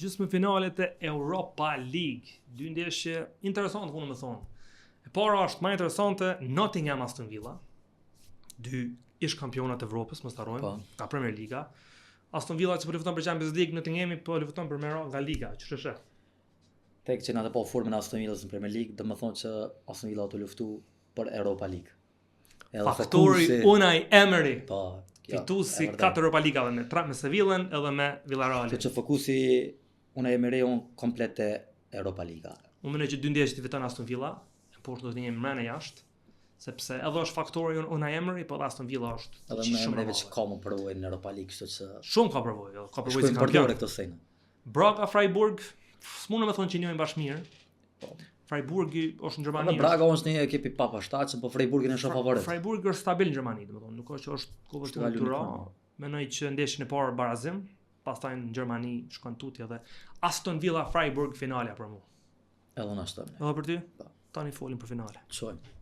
gjysmëfinalet e Europa League. Dy ndeshje interesante, unë më thonë. E para është më interesante Nottingham Aston Villa. Dy ish kampionat e Evropës, mos harrojmë, nga Premier Liga. Aston Villa që po luton për Champions League, Nottinghami po luton për nga Liga, që është. Tek që na të po formën e Aston Villas në Premier League, domethënë që Aston Villa të luftu për Europa League. Faktori Unai Emery. Po. Fituesi 4 Europa Ligave me Sevillën edhe me Villarreal. Që fokusi Unai Emery komplet te Europa Liga. Unë mendoj që dy ndeshjet i fiton Aston Villa, por do të jemi mbrana jashtë, sepse edhe është faktori Unai Emery, po Aston Villa është edhe më shumë veç ka më provojë në Europa League, kështu që shumë ka provojë, ka provojë si kampion këto sene. Braga Freiburg, s'mundem të thonë që njëjën bashkë mirë. Freiburgi është në Gjermani. Braga është një ekip i papashtatshëm, po Freiburgin e shoh favorit. Freiburg është stabil në Gjermani, domethënë, nuk është që është kullëtur tyra. Mendoj që ndeshjen e parë barazim, pastaj në Gjermani shkon tutje dhe Aston Villa Freiburg finalja për mua. Edhe na shton. Edhe për ty? Tani folim për finale. Çojmë.